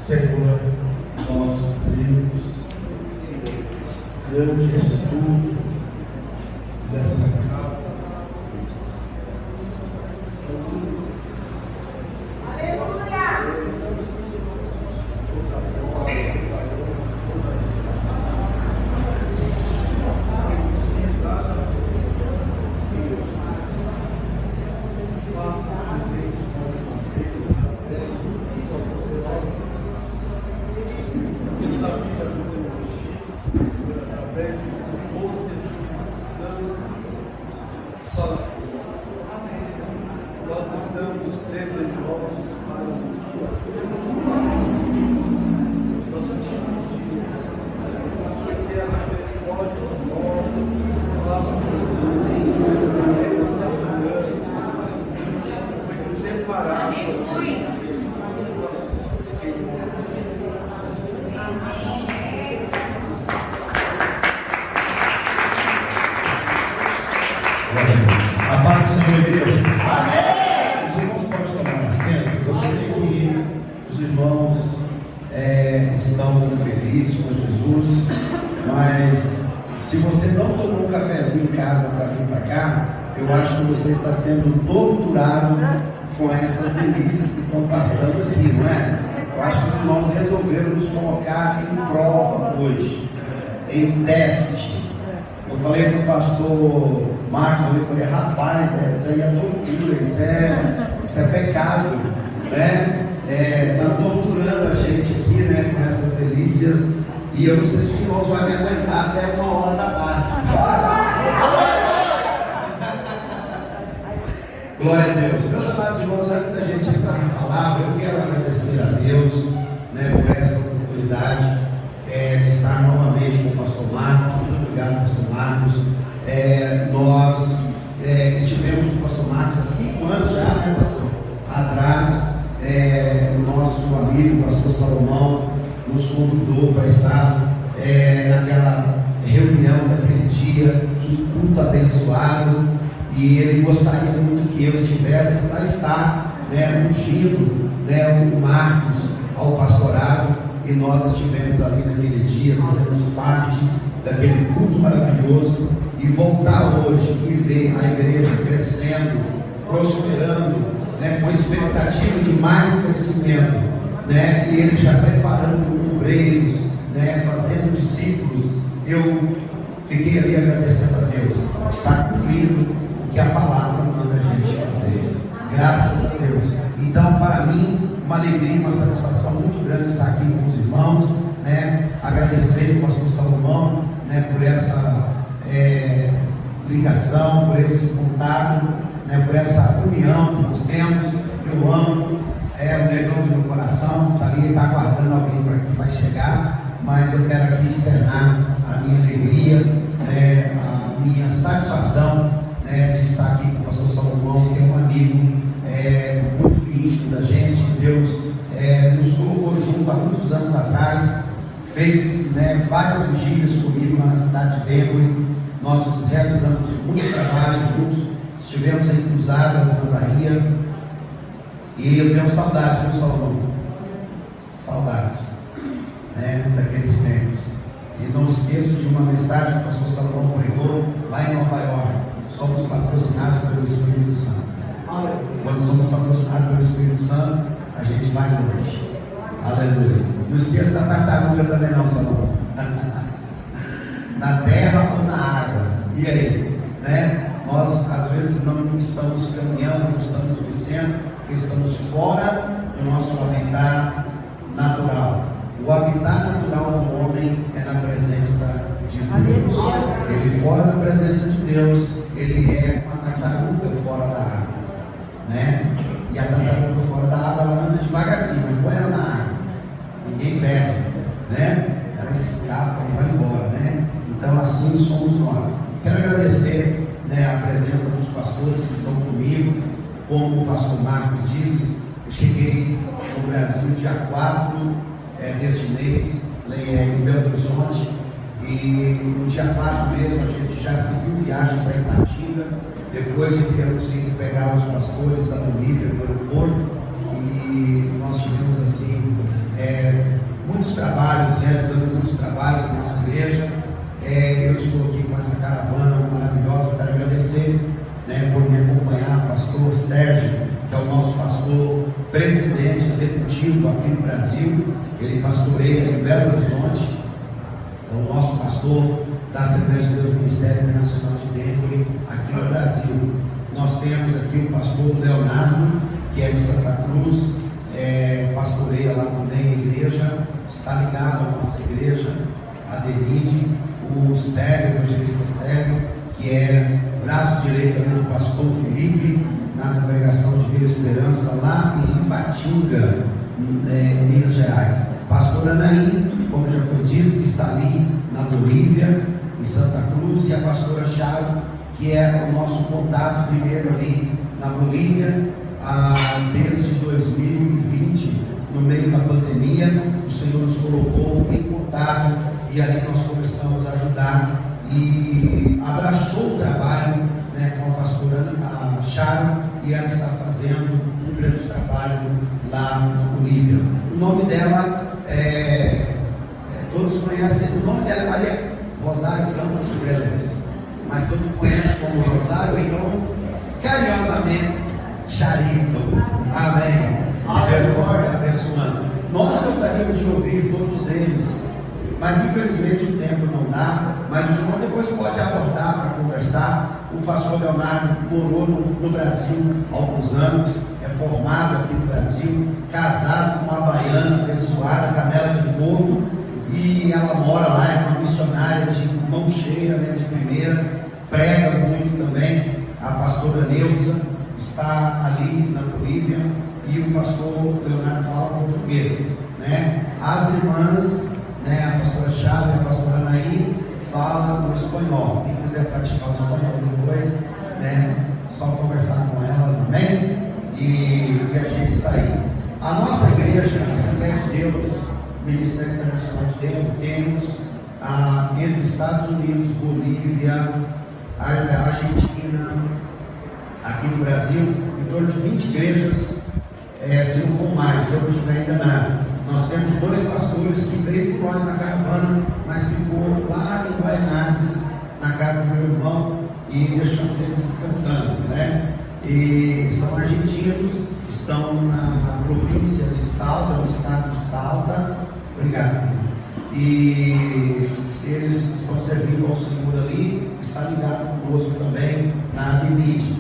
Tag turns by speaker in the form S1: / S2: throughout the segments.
S1: Senhor, nosso Deus, grande és tu dessa casa.
S2: A paz do Senhor, igreja. Amém. Os irmãos podem tomar assento. Eu sei que os irmãos estão felizes com Jesus, mas se você não tomou um cafezinho em casa para vir para cá, eu acho que você está sendo torturado com essas delícias que estão passando aqui, não é? Eu acho que os irmãos resolveram nos colocar em prova hoje, em teste. Eu falei para o pastor Marcos, eu falei, rapaz, isso aí é tortura, isso é pecado, né? Está torturando a gente aqui, né, com essas delícias, e eu não sei se os irmãos vão me aguentar até 1h da tarde. Glória a Deus. Meus amados irmãos, antes da gente entrar na palavra, eu quero agradecer a Deus, né, por essa oportunidade de estar novamente com o pastor Marcos. Muito obrigado, pastor Marcos. Nós estivemos com o pastor Marcos há 5 anos já, né, pastor? Atrás, o nosso amigo, o pastor Salomão, nos convidou para estar naquela reunião, naquele dia, um culto abençoado, e ele gostaria muito que eu estivesse para estar, né, ungindo, né, o Marcos ao pastorado, e nós estivemos ali naquele dia, fizemos parte daquele culto maravilhoso, e voltar hoje e ver a igreja crescendo, prosperando, né, com expectativa de mais crescimento, né, e ele já preparando obreiros, né, fazendo discípulos. Eu fiquei ali agradecendo a Deus, está cumprindo o que a palavra manda a gente fazer, graças a Deus. Então, para mim, uma alegria, uma satisfação muito grande estar aqui com os irmãos, né, agradecer o pastor Salomão, né, por essa ligação, por esse contato, né, por essa união que nós temos. Eu amo, o negão do meu coração está ali, está aguardando alguém para que vai chegar, mas eu quero aqui externar a minha alegria, a minha satisfação, né, de estar aqui com o pastor Salomão, que é um amigo muito íntimo da gente. Deus nos colocou junto há muitos anos atrás, fez, né, várias vigílias comigo lá na cidade de Denver. Nós realizamos muitos trabalhos juntos, estivemos em Cruzadas, na Bahia, e eu tenho saudade, viu, Salomão? Saudade, né, daqueles tempos. E não esqueço de uma mensagem que o pastor Salomão pregou lá em Nova York: somos patrocinados pelo Espírito Santo. Quando somos patrocinados pelo Espírito Santo, a gente vai longe. Aleluia. Não esqueça da tartaruga também não, Salomão. Na terra ou na água. E aí? Né? Nós às vezes não estamos caminhando, não estamos obedecendo, porque estamos fora do nosso habitat natural. O habitat natural do homem é na presença de Deus. Ele fora da presença de Deus, ele é uma tartaruga fora da água, né? E a tartaruga fora da água, ela anda devagarzinho, mas põe ela na água, ninguém pega, né? Ela escapa e vai embora, né? Então assim somos nós. Quero agradecer, né, a presença dos pastores que estão comigo. Como o pastor Marcos disse, eu cheguei no Brasil dia 4 deste mês, em Belo Horizonte, e no dia 4 mesmo a gente já seguiu viagem para Ipatinga. Depois eu temos ido pegar os pastores da Bolívia no aeroporto, e nós tivemos assim estou aqui com essa caravana maravilhosa. Eu quero agradecer, né, por me acompanhar, pastor Sérgio, que é o nosso pastor presidente executivo aqui no Brasil. Ele pastoreia em Belo Horizonte, é o nosso pastor da Assembleia de Deus Ministério Internacional de Denver aqui no Brasil. Nós temos aqui o pastor Leonardo, que é de Santa Cruz, pastoreia lá também a igreja, está ligado à nossa igreja, a DEMID. O Sérgio, o evangelista Sérgio, que é braço direito ali do pastor Felipe, na congregação de Vila Esperança, lá em Ipatinga, em Minas Gerais. Pastor Anaí, como já foi dito, que está ali na Bolívia, em Santa Cruz, e a pastora Charo, que é o nosso contato primeiro ali na Bolívia, desde 2020, no meio da pandemia. O Senhor nos colocou em contato e ali nós começamos a ajudar e abraçou o trabalho, né, com a pastora Charo, e ela está fazendo um grande trabalho lá na Bolívia. O nome dela todos conhecem, o nome dela é Maria Rosário Campos Vélez, mas todos conhecem como Rosário, então carinhosamente Charito. Amém. Que Deus possa estar abençoando. Nós gostaríamos de ouvir todos eles, mas infelizmente o tempo não dá. Mas o senhor depois pode abordar para conversar. O pastor Leonardo morou no Brasil há alguns anos, é formado aqui no Brasil, casado com uma baiana abençoada, Canela de Fogo, e ela mora lá, é uma missionária de mão cheia, né, de primeira, prega muito também. A pastora Neuza está ali na Bolívia, e o pastor Leonardo fala português, né? As irmãs, né, a pastora Chávez e a pastora Anaí fala o espanhol. Quem quiser praticar o espanhol depois, né, só conversar com elas, amém? E a gente está aí. A nossa igreja, a Assembleia de Deus, Ministério Internacional de Deus, temos entre Estados Unidos, Bolívia, Argentina, aqui no Brasil, em torno de 20 igrejas, se não for mais, se eu não estiver enganado. Nós temos 2 pastores que veio com nós na caravana, mas ficou lá em Guaianazes, na casa do meu irmão, e deixamos eles descansando, né? E são argentinos, estão na província de Salta, no estado de Salta. Obrigado. E eles estão servindo ao Senhor ali, está ligado conosco também na DEMID.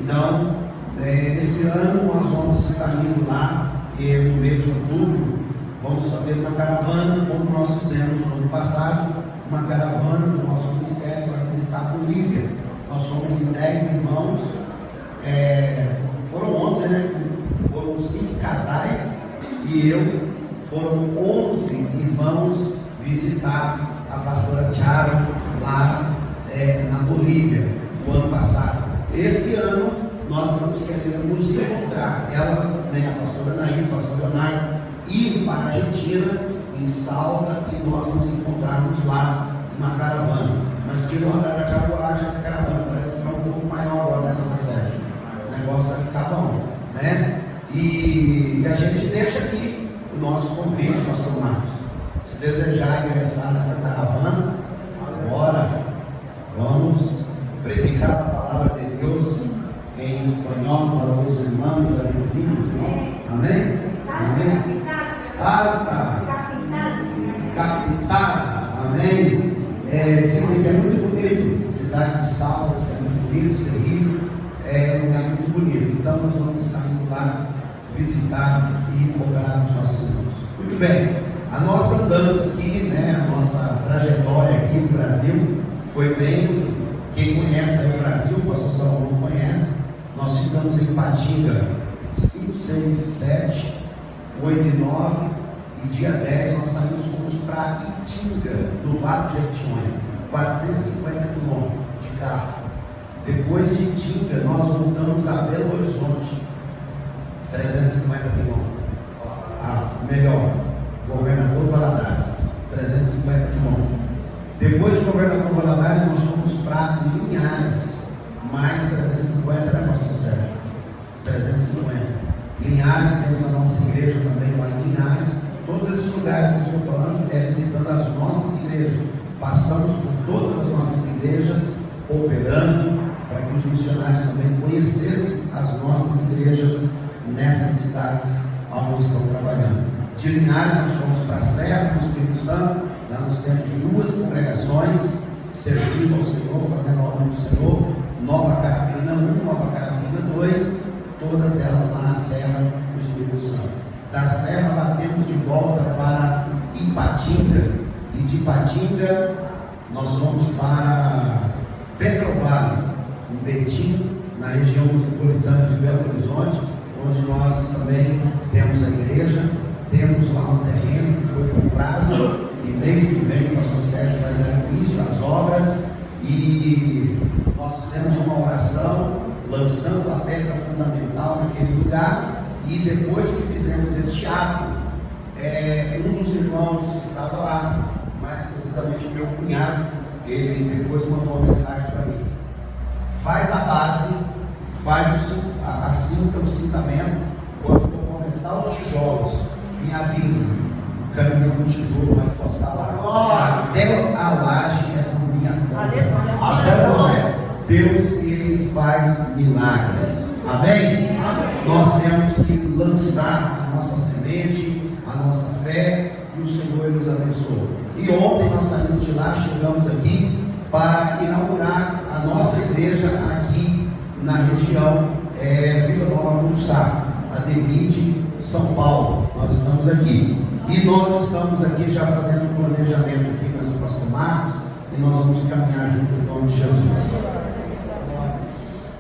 S2: Então, esse ano nós vamos estar indo lá, no mês de outubro, vamos fazer uma caravana, como nós fizemos no ano passado, uma caravana do nosso ministério para visitar a Bolívia. Nós somos em 10 irmãos, foram 11, né? Foram 5 casais e eu, foram 11 irmãos visitar a pastora Charo lá na Bolívia, no ano passado. Esse ano nós estamos querendo nos encontrar, ela, né, a pastora Anaí, o pastor Leonardo, ir para a Argentina, em Salta, e nós nos encontrarmos lá numa caravana. Mas pelo andar da carruagem, essa caravana parece que está um pouco maior agora, né, pastor Sérgio? O negócio vai ficar bom, né? E a gente deixa aqui o nosso convite, pastor Marcos. Se desejar ingressar nessa caravana, agora vamos predicar a palavra de Deus em espanhol para os irmãos argentinos, não? Amém? Amém? Salta, capital, amém? Dizem que é muito bonito, a cidade de Salta, que é muito bonito, Serrilho, é um lugar muito bonito. Então nós vamos estar indo lá visitar e cooperar com os nossos irmãos. Muito bem, a nossa dança aqui, né, a nossa trajetória aqui no Brasil foi bem. Quem conhece aí o Brasil, o pastor Salomão conhece. Nós ficamos em Ipatinga 5, 6 e 7, 8 e 9, e dia 10 nós saímos para Itinga, no Vale de Jequitinhonha, 450 quilômetros de carro. Depois de Itinga, nós voltamos a Belo Horizonte, 350 quilômetros. Melhor, Governador Valadares, 350 quilômetros. Depois de Governador Valadares, nós fomos para Linhares, mais 350, né, pastor Sérgio? 350. Linhares, temos a nossa igreja também lá em Linhares. Todos esses lugares que eu estou falando é visitando as nossas igrejas. Passamos por todas as nossas igrejas, cooperando, para que os missionários também conhecessem as nossas igrejas nessas cidades onde estão trabalhando. De Linhares, nós fomos para a Serra, no Espírito Santo. Lá nós temos 2 congregações servindo ao Senhor, fazendo a obra do Senhor. Nova Carapina 1, Nova Carapina 2, todas elas lá na Serra do Espírito Santo. Da Serra lá temos de volta para Ipatinga, e de Ipatinga nós vamos para Petrovale, em Betim, na região metropolitana de Belo Horizonte, onde nós também temos a igreja, temos lá um terreno que foi comprado, e mês que vem o pastor Sérgio vai dar início às obras, e nós fizemos uma oração, lançando a pedra fundamental naquele lugar, e depois que fizemos este ato, um dos irmãos que estava lá, mais precisamente o meu cunhado, ele depois mandou uma mensagem para mim: faz a base, faz a cinta, o cintamento, quando for começar os tijolos, me avisa, o caminhão do tijolo vai encostar lá, até a laje é por minha conta. Então, Deus, ele faz milagres, amém? Nós temos que lançar a nossa semente, a nossa fé, e o Senhor nos abençoou. E ontem nós saímos de lá, chegamos aqui para inaugurar a nossa igreja aqui na região Vila Nova Mussá, Ademide, São Paulo. Nós estamos aqui. E nós estamos aqui já fazendo um planejamento aqui com o pastor Marcos, e nós vamos caminhar junto em nome de Jesus.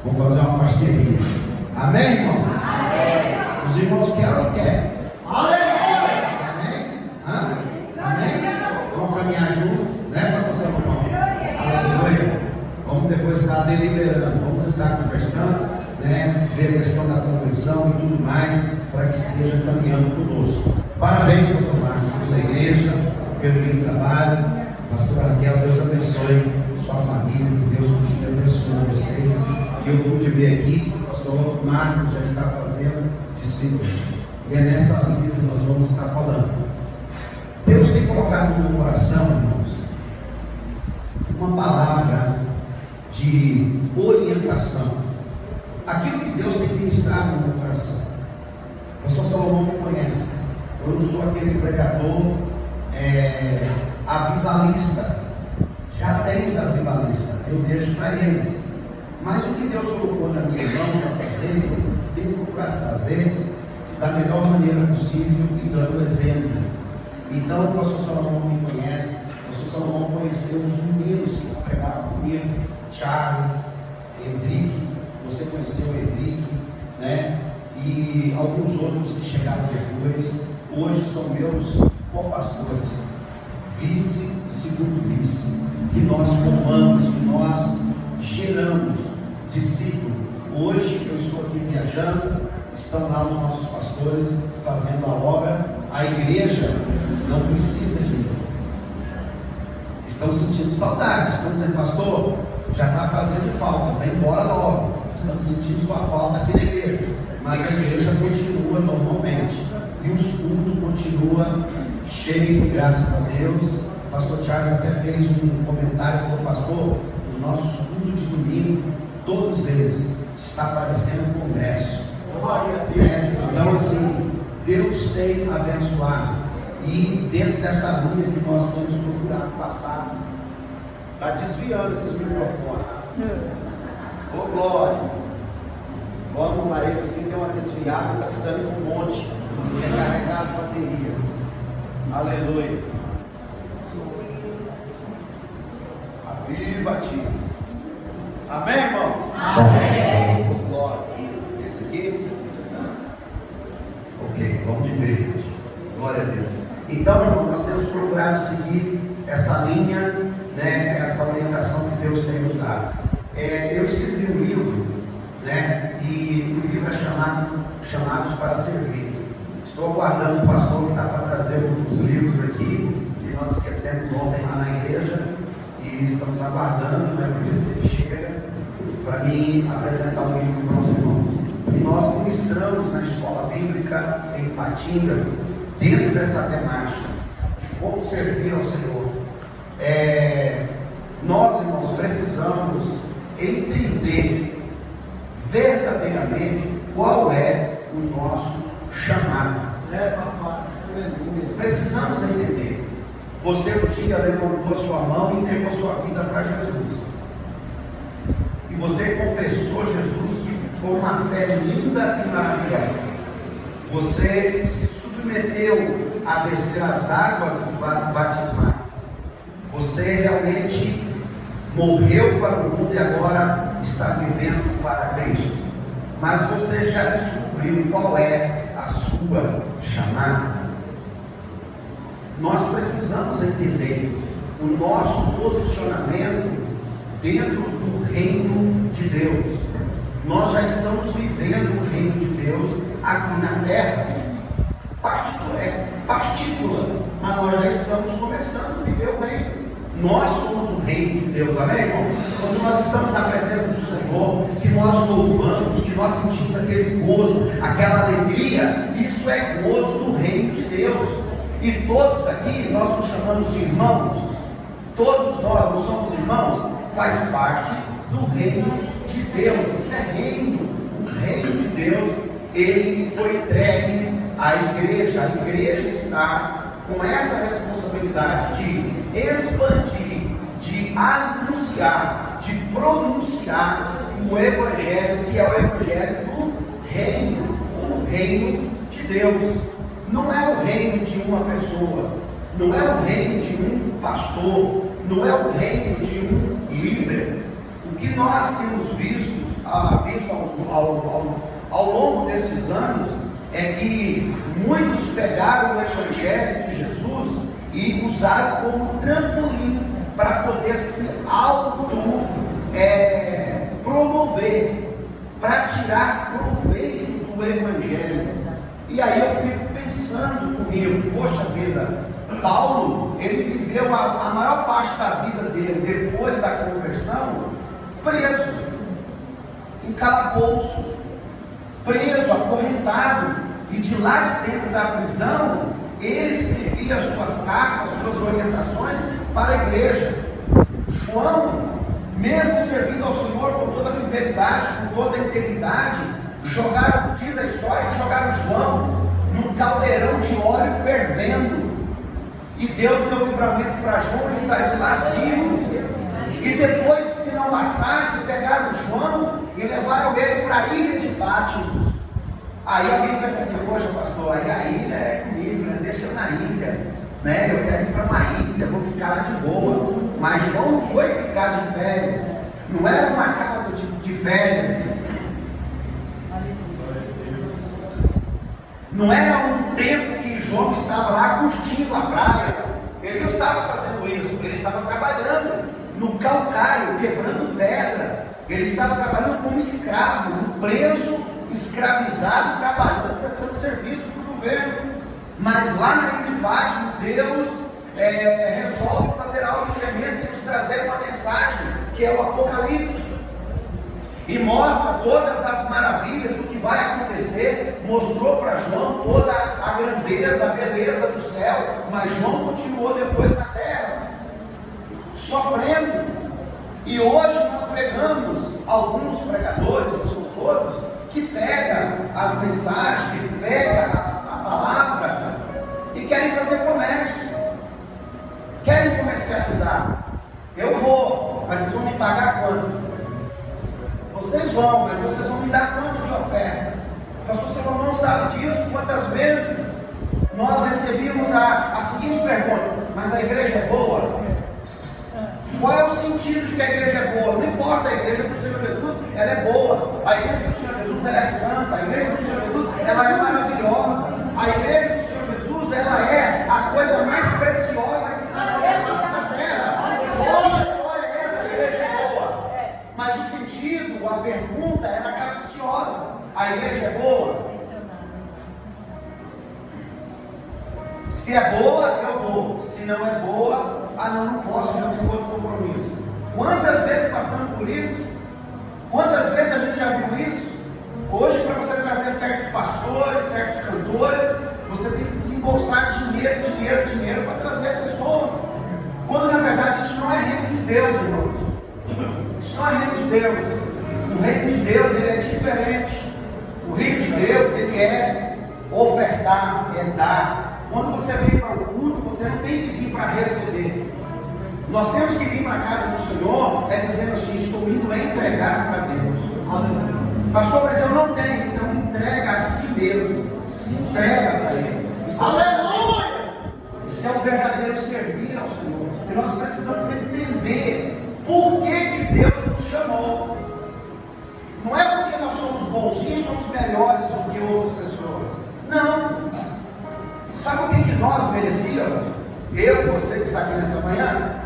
S2: Vamos fazer uma parceria. Amém, irmãos? Amém. Os irmãos querem ou não querem? Amém? Amém? Vamos caminhar junto, né, pastor Salomão? Aleluia. Vamos depois estar deliberando, vamos estar conversando, né, ver a questão da convenção e tudo mais, para que esteja caminhando conosco. Parabéns, pastor Marcos, pela igreja, pelo lindo trabalho. Pastor Raquel, Deus abençoe sua família, que Deus continue abençoando vocês. E eu pude ver aqui que o pastor Marcos já está fazendo discípulos. E é nessa linha que nós vamos estar falando. Deus tem colocado no meu coração, irmãos, uma palavra de orientação. Aquilo que Deus tem ministrado no meu coração. O pastor Salomão me conhece. Eu não sou aquele pregador avivalista. Já temos avivalista, eu deixo para eles. Mas o que Deus colocou na minha mão para fazer, eu tenho procurado fazer da melhor maneira possível e dando exemplo. Então o pastor Salomão me conhece. O pastor Salomão conheceu os meninos que pregavam comigo, Charles, Henrique. Você conheceu o Henrique, né? E alguns outros que chegaram depois. Hoje são meus co-pastores, vice e segundo vice, que nós formamos, que nós geramos discípulos. Hoje eu estou aqui viajando, estão lá os nossos pastores fazendo a obra. A igreja não precisa de mim. Estão sentindo saudade, estão dizendo: pastor, já está fazendo falta, vem embora logo. Estamos sentindo sua falta aqui na igreja, mas a igreja continua normalmente, e os cultos continuam cheios, graças a Deus. O pastor Charles até fez um comentário, falou: pastor, os nossos cultos de domingo, todos eles, está parecendo um congresso. Então assim, Deus tem abençoado, e dentro dessa linha que nós temos procurado passar, está desviando esses microfones. Ô glória! Vamos lá, esse aqui tem uma desviada, está precisando de um monte, recarregar as baterias. Aleluia! Aviva-te! Amém, irmãos? Amém! Glória! Esse aqui? Ok, vamos de verde. Glória a Deus. Então, irmão, nós temos procurado seguir essa linha, né, essa orientação que Deus tem nos dado. Eu escrevi um livro, né, e o livro é Chamados para Servir. Estou aguardando o pastor que está para trazer os livros aqui, que nós esquecemos ontem lá na igreja, e estamos aguardando, né, para ver se ele chega, para mim apresentar o livro para os irmãos. E nós ministramos na escola bíblica em Ipatinga, dentro dessa temática de como servir ao Senhor. Nós, irmãos, precisamos entender verdadeiramente qual é o nosso chamado. Precisamos entender. Você um dia levantou a sua mão e entregou a sua vida para Jesus. E você confessou Jesus com uma fé linda e maravilhosa. Você se submeteu a descer as águas batismais. Você realmente morreu para o mundo e agora está vivendo para Cristo. Mas você já descobriu qual é a sua chamada. Nós precisamos entender o nosso posicionamento dentro do reino de Deus. Nós já estamos vivendo o reino de Deus aqui na terra. Partícula, mas nós já estamos começando a viver o reino. Nós somos o reino de Deus, amém, irmão? Quando nós estamos na presença do Senhor, que nós louvamos, que nós sentimos aquele gozo, aquela alegria, isso é gozo do reino de Deus. E todos aqui, nós nos chamamos de irmãos, todos nós não somos irmãos, faz parte do reino de Deus. Isso é reino, o reino de Deus, ele foi entregue à igreja. A igreja está com essa responsabilidade de expandir, de anunciar, de pronunciar o Evangelho, que é o Evangelho do reino, o reino de Deus. Não é o reino de uma pessoa, não é o reino de um pastor, não é o reino de um líder. O que nós temos visto ao longo desses anos é que muitos pegaram o Evangelho de Jesus e usaram como trampolim para poder se promover, para tirar proveito do Evangelho. E aí eu fico pensando comigo, poxa vida, Paulo, ele viveu a maior parte da vida dele, depois da conversão, preso, em calabouço, preso, acorrentado, e de lá de dentro da prisão, ele escrevia as suas cartas, as suas orientações para a igreja. João, mesmo servindo ao Senhor com toda a fidelidade, com toda a integridade, diz a história que jogaram João num caldeirão de óleo fervendo, e Deus deu livramento para João, ele sai de lá vivo. E depois, se não bastasse, pegaram João e levaram ele para a ilha de Patmos. Aí alguém pensa assim, poxa pastor, aí a ilha é comigo, né? Deixa eu na ilha, né? Eu quero ir para uma ilha, vou ficar lá de boa. Mas João não foi ficar de férias, não era uma casa de férias, não era um tempo que João estava lá curtindo a praia. Ele não estava fazendo isso, ele estava trabalhando no calcário, quebrando pedra. Ele estava trabalhando como escravo, um preso, escravizado, trabalhando, prestando serviço para o governo. Mas lá na ilha de Patmos, Deus resolve fazer algo tremendo e nos trazer uma mensagem, que é o Apocalipse, e mostra todas as maravilhas do que vai acontecer. Mostrou para João toda a grandeza, a beleza do céu, mas João continuou depois na terra, sofrendo. E hoje nós pegamos alguns pregadores, não são todos, que pegam as mensagens, que pegam a palavra e querem fazer comércio, querem comercializar. Eu vou, mas vocês vão me pagar quanto? Vocês vão, mas vocês vão me dar quanto de oferta? O pastor Salomão não sabe disso. Quantas vezes nós recebíamos a seguinte pergunta: mas a igreja é boa? Qual é o sentido de que a igreja é boa? Não importa, a igreja do Senhor Jesus, ela é boa. A igreja do Senhor Jesus, ela é santa. A igreja do Senhor Jesus, ela é maravilhosa. A igreja do Senhor Jesus, ela é a coisa mais preciosa que está sobre a face da terra. Que história é essa? A igreja é boa. Mas o sentido, a pergunta era capciosa. A igreja é boa? Se é boa, eu vou. Se não é boa, não posso, já tenho outro compromisso. Quantas vezes passamos por isso? Quantas vezes a gente já viu isso? Hoje, para você trazer certos pastores, certos cantores, você tem que desembolsar dinheiro para trazer a pessoa. Quando na verdade isso não é reino de Deus, irmãos. Isso não é reino de Deus. O reino de Deus, ele é diferente. O reino de Deus, ele é ofertar, é dar. Quando você vem para o culto, você não tem que vir para receber. Nós temos que vir para a casa do Senhor, dizendo assim: estou indo entregar para Deus. Pastor, mas eu não tenho. Então entrega a si mesmo. Se entrega para Ele. Aleluia! Isso é o verdadeiro servir ao Senhor. E nós precisamos entender por que Deus nos chamou. Não é porque nós somos bonzinhos, somos melhores do que outras pessoas. Não. Sabe o que nós merecíamos? Eu, você que está aqui nessa manhã,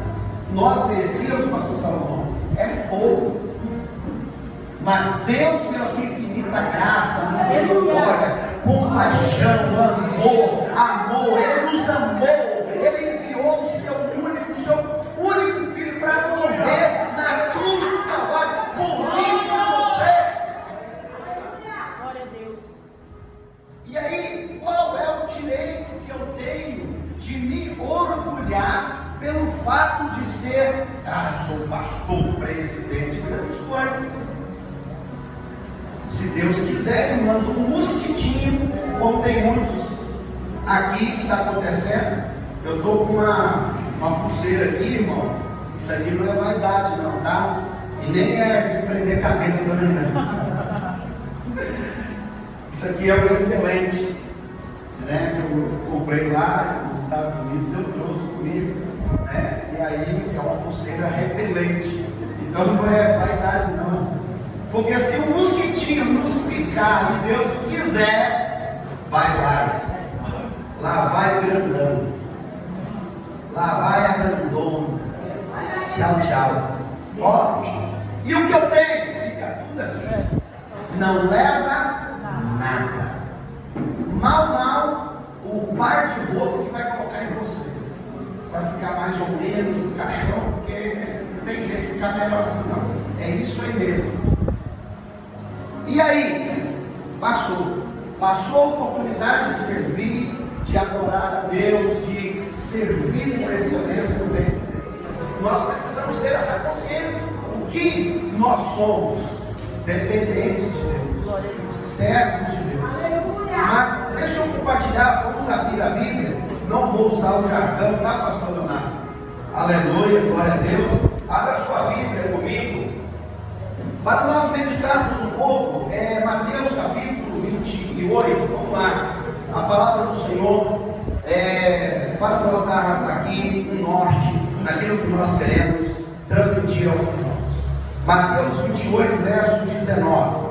S2: nós merecíamos, pastor Salomão, é fogo. Mas Deus, pela sua infinita graça, misericórdia, compaixão, amor, Ele nos amou. Ele enviou o seu único filho para morrer na cruz do Calvário por mim e por você.
S3: Glória a Deus.
S2: E aí, qual é o direito que eu tenho de me orgulhar pelo fato de ser, eu sou pastor, presidente, grandes coisas? Se Deus quiser, Ele manda um mosquitinho, como tem muitos aqui que está acontecendo. Eu estou com uma pulseira aqui, irmãos. Isso aqui não é vaidade, não, tá? E nem é de prender cabelo também, não. Isso aqui é o repelente, né? Que eu comprei lá nos Estados Unidos, eu trouxe comigo, né? E aí é uma pulseira repelente. Então não é vaidade, não. Porque se o mosquitinho nos picar e Deus quiser, vai lá. Lá vai grandão. Lá vai a grandona. Tchau, tchau. Ó, e o que eu tenho? Fica tudo aqui. Não leva nada. Mal, o par de roupa que vai colocar em você. Vai ficar mais ou menos no caixão, porque não tem jeito de ficar melhor assim, não. É isso aí mesmo. E aí, passou a oportunidade de servir, de adorar a Deus, de servir com excelência no bem. Nós precisamos ter essa consciência. O que nós somos? Dependentes de Deus, servos de Deus. Mas deixa eu compartilhar, vamos abrir a Bíblia. Não vou usar o jargão, tá, pastor Leonardo? Aleluia, glória a Deus. Abra sua Bíblia comigo. Para nós meditarmos um pouco, Mateus capítulo 28, vamos lá, a palavra do Senhor, para nós dar aqui um norte naquilo que nós queremos transmitir aos irmãos. Mateus 28, verso 19.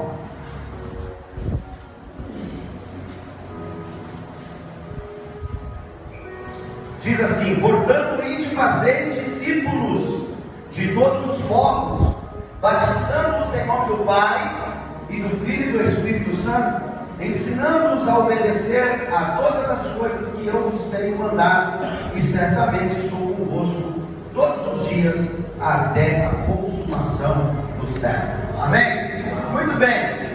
S2: Diz assim: portanto, ide fazer discípulos de todos os povos, batizando-os em nome do Pai, e do Filho e do Espírito Santo, ensinando-os a obedecer a todas as coisas que eu vos tenho mandado, e certamente estou convosco todos os dias, até a consumação do século. Amém? Muito bem.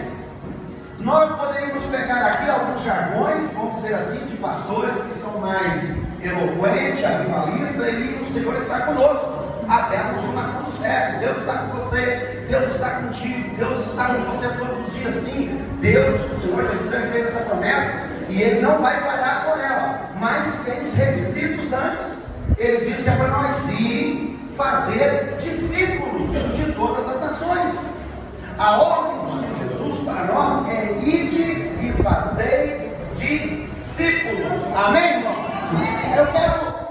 S2: Nós poderíamos pegar aqui alguns jargões, vamos dizer assim, de pastores que são mais eloquentes, avivalistas, e o Senhor está conosco até a consumação do século. Deus está com você, Deus está contigo, Deus está com você todos os dias. Sim, Deus, o Senhor Jesus, Ele fez essa promessa e Ele não vai falhar com ela, mas tem os requisitos antes. Ele diz que é para nós ir fazer discípulos de todas as nações. A ordem do Senhor Jesus para nós é ide e fazer discípulos. Amém, irmãos?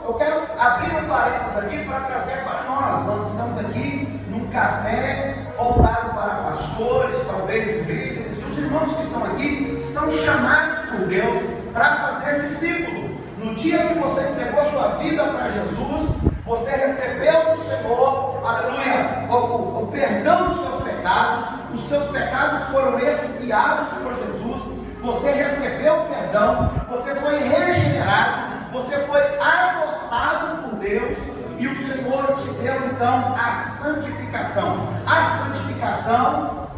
S2: Eu quero abrir um parênteses aqui para trazer para nós. Nós estamos aqui num café voltado para pastores, talvez líderes, e os irmãos que estão aqui são chamados por Deus para fazer discípulo. No dia que você entregou sua vida para Jesus, você recebeu do Senhor, aleluia, o perdão dos seus pecados. Os seus pecados foram expiados por Jesus. Você recebeu o perdão, você foi regenerado, você foi adotado por Deus, e o Senhor te deu então a santificação. A santificação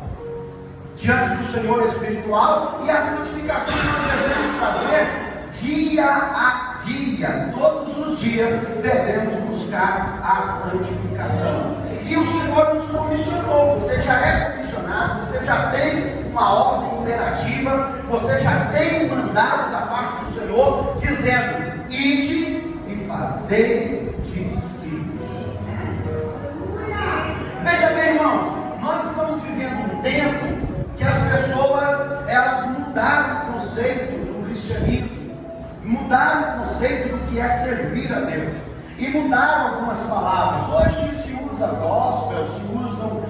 S2: diante do Senhor espiritual, e a santificação que nós devemos fazer dia a dia, todos os dias, devemos buscar a santificação. E o Senhor nos comissionou. Você já é comissionado, você já tem uma ordem imperativa, você já tem um mandato da parte do Senhor, dizendo: ide e fazei discípulos. Veja bem, irmãos, nós estamos vivendo um tempo que as pessoas, elas mudaram o conceito do cristianismo, mudaram o conceito do que é servir a Deus, e mudaram algumas palavras. Hoje se usa gospel, se usam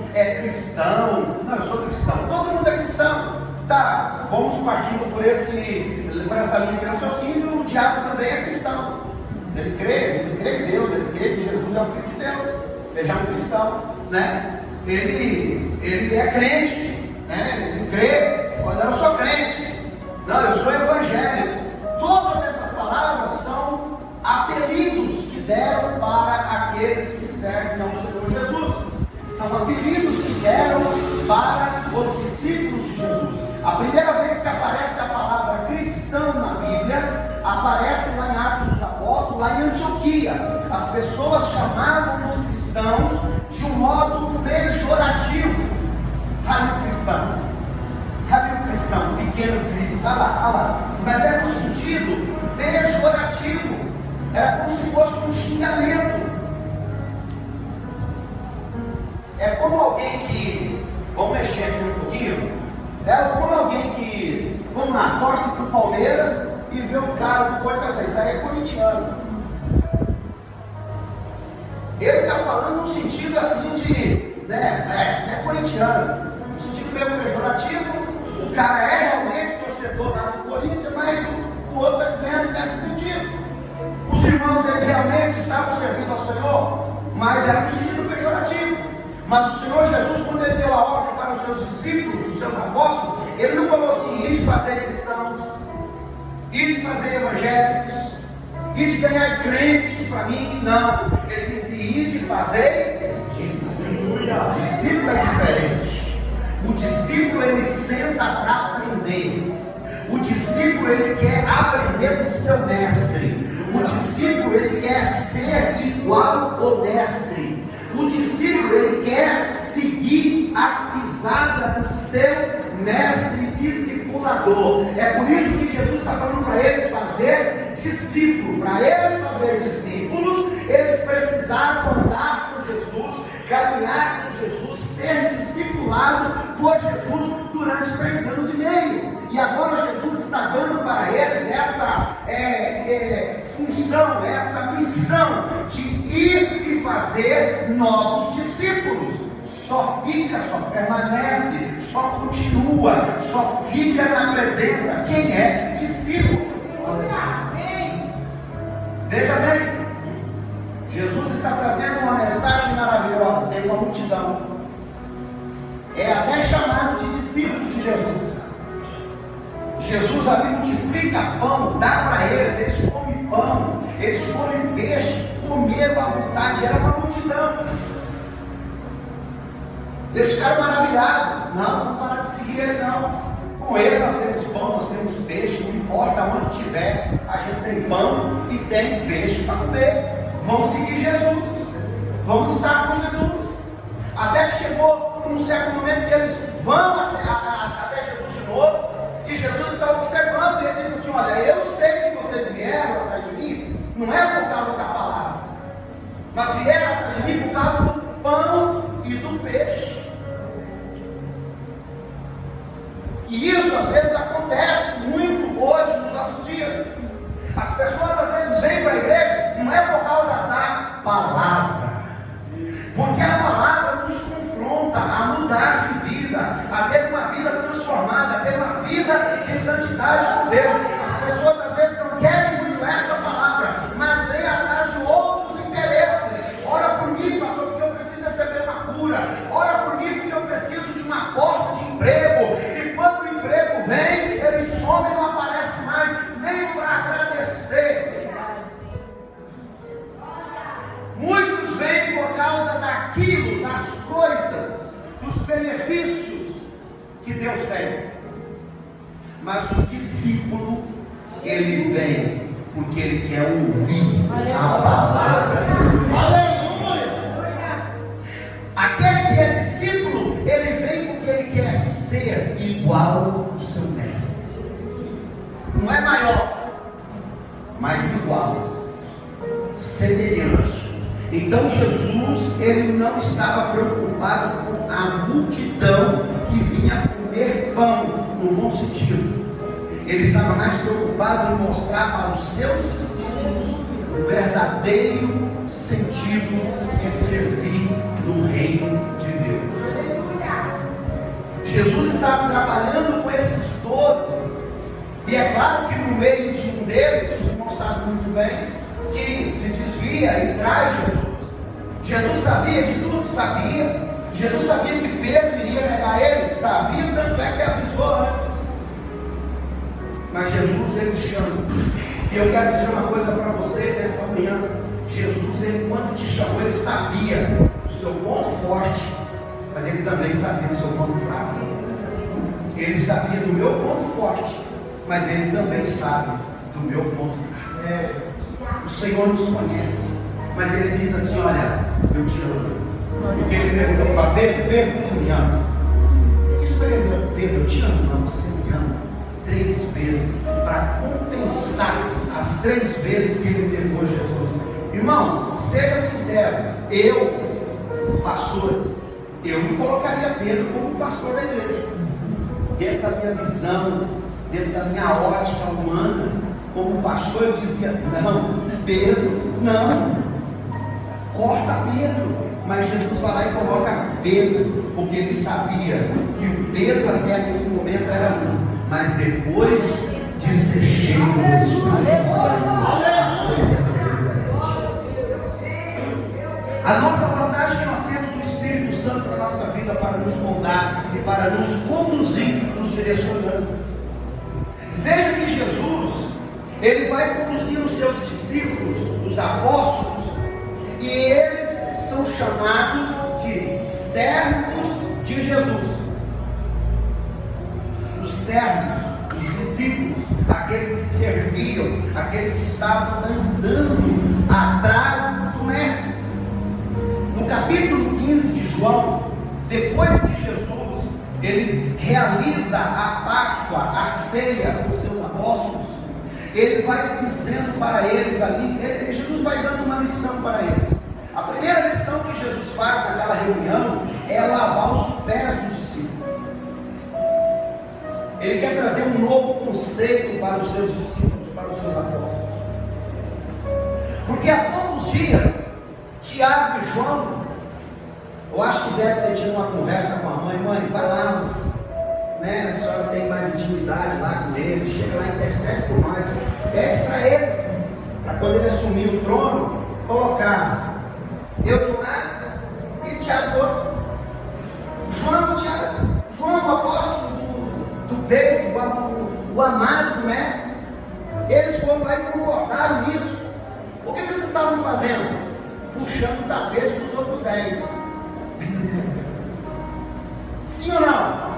S2: cristão. Não, eu sou cristão, todo mundo é cristão. Tá, vamos partindo por essa linha de raciocínio. O diabo também é cristão. Ele crê em Deus, ele crê que Jesus é o Filho de Deus. Ele é um cristão, né? Ele é crente, né? Ele crê. Olha, eu sou crente. Não, eu sou evangélico. Todas essas palavras são apelidos que deram para aqueles que servem ao Senhor Jesus. São apelidos que deram para os discípulos de Jesus. A primeira vez que aparece a palavra cristão na Bíblia, aparece lá em Atos dos Apóstolos, lá em Antioquia. As pessoas chamavam os cristãos de um modo pejorativo. Rádio cristão, pequeno Cristo, olha lá. Mas era um sentido pejorativo. Era como se fosse um xingamento. É como alguém que, vamos mexer aqui um pouquinho, é como alguém que, vamos lá, torce para o Palmeiras e vê um cara do Corinthians e fala: isso aí é corintiano. Ele está falando no sentido assim de, isso é corintiano, no sentido meio pejorativo. O cara é realmente torcedor lá do Corinthians, mas o outro está dizendo nesse sentido. Os irmãos, eles realmente estavam servindo ao Senhor, mas era no sentido pejorativo. Mas o Senhor Jesus, quando ele deu a ordem para os seus discípulos, os seus apóstolos, ele não falou assim: ide fazer cristãos, ide fazer evangélicos, ide ganhar crentes para mim. Não, ele disse: ide fazer discípulo. Discípulo é diferente. O discípulo, ele senta para aprender. O discípulo, ele quer aprender com o seu mestre. O discípulo, ele quer ser igual ao mestre. O discípulo, ele quer seguir as pisadas do seu mestre discipulador. É por isso que Jesus está falando para eles fazer discípulo. Para eles fazer discípulos, eles precisaram andar com Jesus, caminhar com Jesus, ser discipulado por Jesus durante 3 anos e meio. E agora Jesus está dando para eles essa função, essa missão de ir e fazer novos discípulos. Só fica, só permanece, só continua, só fica na presença quem é discípulo. Veja bem, Jesus está trazendo uma mensagem maravilhosa. Tem uma multidão, é até chamado de discípulos de Jesus. Jesus ali multiplica pão, dá para eles comem pão, eles comem peixe, comeram à vontade, era uma multidão. Eles ficaram maravilhados. Não vamos parar de seguir ele, não. Com ele nós temos pão, nós temos peixe, não importa onde tiver, a gente tem pão e tem peixe para comer. Vamos seguir Jesus, vamos estar com Jesus. Até que chegou um certo momento que eles vão até Jesus de novo. E Jesus está observando, e ele diz assim: olha, eu sei que vocês vieram atrás de mim, não é por causa da palavra, mas vieram atrás de mim por causa do pão e do peixe. E isso às vezes acontece muito hoje nos nossos dias. As pessoas às vezes vêm para a igreja, não é por causa da palavra, porque a palavra nos confronta a mudar de vida, a ter uma vida transformada, a ter uma vida de santidade com Deus. As pessoas às vezes não querem muito essa palavra, mas vêm atrás de outros interesses. Ora por mim, pastor, porque eu preciso receber uma cura. Ora por mim, porque eu preciso de uma porta de emprego. E quando o emprego vem, ele some e não aparece mais, nem para agradecer. Muitos vêm por causa daquilo, das coisas, dos benefícios que Deus tem. Mas o discípulo, ele vem porque ele quer ouvir a palavra. Aleluia! Aquele que é discípulo, ele vem porque ele quer ser igual ao seu mestre. Não é maior, mas igual, semelhante. Então Jesus, ele não estava preocupado com a multidão que vinha comer pão, no bom sentido. Ele estava mais preocupado em mostrar para os seus discípulos o verdadeiro sentido de servir no reino de Deus. Jesus estava trabalhando com esses 12, e é claro que no meio de um deles, os irmãos sabem muito bem, que se desvia e trai Jesus. Jesus sabia de tudo, sabia. Jesus sabia que Pedro iria negar ele, sabia, tanto é que avisou antes. Mas Jesus, ele chama. E eu quero dizer uma coisa para você nesta manhã. Jesus, ele quando te chamou, ele sabia do seu ponto forte, mas ele também sabia do seu ponto fraco. Ele sabia do meu ponto forte, mas ele também sabe do meu ponto fraco. O Senhor nos conhece, mas ele diz assim: olha, eu te amo. Porque ele perguntou para Pedro: Pedro, tu me amas? O que Jesus está dizendo? Pedro, eu te amo, mas você me ama 3 vezes, para compensar as 3 vezes que ele negou Jesus. Irmãos, seja sincero, pastores, eu me colocaria Pedro como pastor da igreja, dentro da minha visão, dentro da minha ótica humana. Como pastor, eu dizia: não, Pedro, não, corta Pedro. Mas Jesus vai lá e coloca Pedro, porque ele sabia que o Pedro até aquele momento era um, mas depois de ser cheio do Espírito Santo, a coisa ia ser diferente. A nossa vantagem é que nós temos o Espírito Santo na nossa vida para nos moldar e para nos conduzir, nos direcionando. Veja que Jesus, ele vai conduzir os seus discípulos, os apóstolos, e eles são chamados de servos de Jesus. Os servos, os discípulos, aqueles que serviam, aqueles que estavam andando atrás do Mestre. No capítulo 15 de João, depois que Jesus ele realiza a Páscoa, a ceia com seus apóstolos, ele vai dizendo para eles ali, Jesus vai dando uma lição para eles. A primeira lição que Jesus faz naquela reunião é lavar os pés dos discípulos. Ele quer trazer um novo conceito para os seus discípulos, para os seus apóstolos. Porque há poucos dias, Tiago e João, eu acho que deve ter tido uma conversa com a mãe: mãe, vai lá, né? A senhora tem mais intimidade lá com ele, chega lá, intercede por nós, pede para ele, para quando ele assumir o trono, colocar eu de um lado e Tiago do outro. João, o apóstolo do peito, o amado do mestre. Eles foram lá e concordaram nisso. O que eles estavam fazendo? Puxando o tapete dos outros 10. Sim ou não?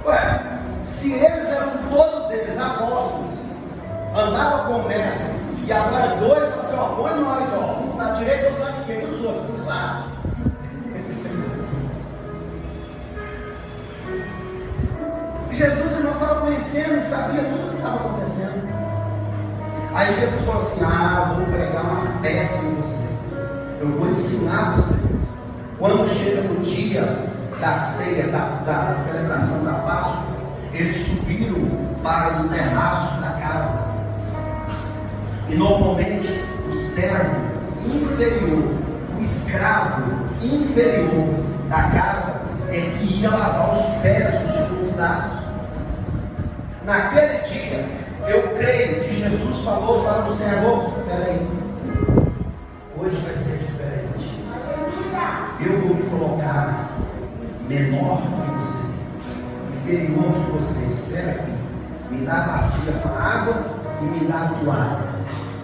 S2: Ué, se eles eram todos eles apóstolos, andavam com o mestre, e agora 2 falam assim: ó, põe nós, ó, um na direita e outro na esquerda, os outros se lascam. Jesus não estava conhecendo e sabia tudo o que estava acontecendo. Aí Jesus falou assim: vou pregar uma peça em vocês, eu vou ensinar vocês. Quando chega no dia da ceia, da celebração da Páscoa, eles subiram para o terraço da casa. E normalmente o servo inferior, o escravo inferior da casa é que ia lavar os pés dos convidados. Naquele dia, eu creio que Jesus falou para os servos: peraí, hoje vai ser diferente. Eu vou me colocar menor que você, inferior que você. Espera aqui, me dá a bacia com água e me dá a toalha.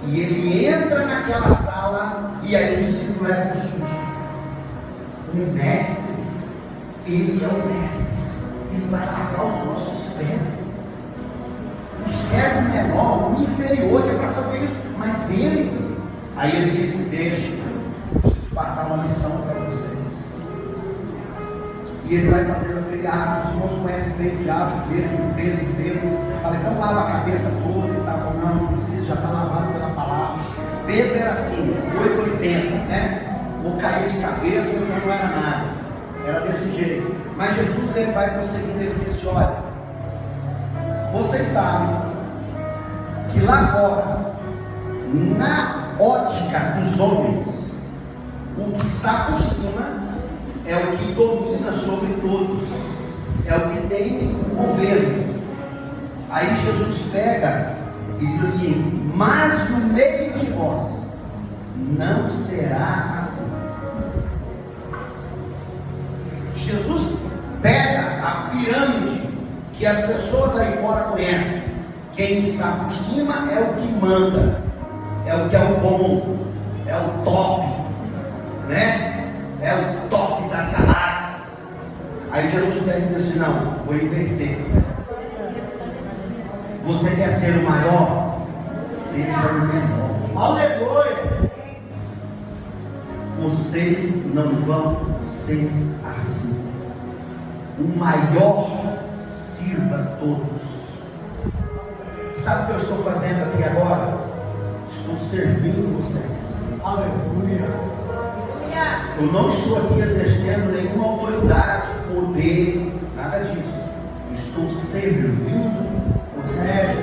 S2: E ele entra naquela sala, e aí os discípulos levam um susto. O mestre, ele é o mestre, ele vai lavar os nossos pés. o servo menor, o inferior, que é para fazer isso, mas ele, aí ele disse: deixa, preciso passar uma lição para vocês. E ele vai fazendo aquele ato. Os irmãos conhecem bem o diabo, Pedro. Fala, então lava a cabeça toda e tal. Não precisa, já está lavado pela palavra. Pedro era assim, 880, né? Ou caía de cabeça, ou então não era nada. Era desse jeito. Mas Jesus, ele vai prosseguindo, ele disse: olha, vocês sabem que lá fora, na ótica dos homens, o que está por cima é o que domina sobre todos, é o que tem o governo. Aí Jesus pega e diz assim: mas no meio de vós não será assim. Jesus pega a pirâmide que as pessoas aí fora conhecem. Quem está por cima é o que manda, é o que é o bom, é o top, né? É o top das galáxias. Aí Jesus pega e diz assim: não, vou inverter. Você quer ser o maior? Seja o menor. Aleluia! Vocês não vão ser assim. O maior sirva a todos. Sabe o que eu estou fazendo aqui agora? Estou servindo vocês. Aleluia! Eu não estou aqui exercendo nenhuma autoridade, poder, nada disso. Eu estou servindo vocês.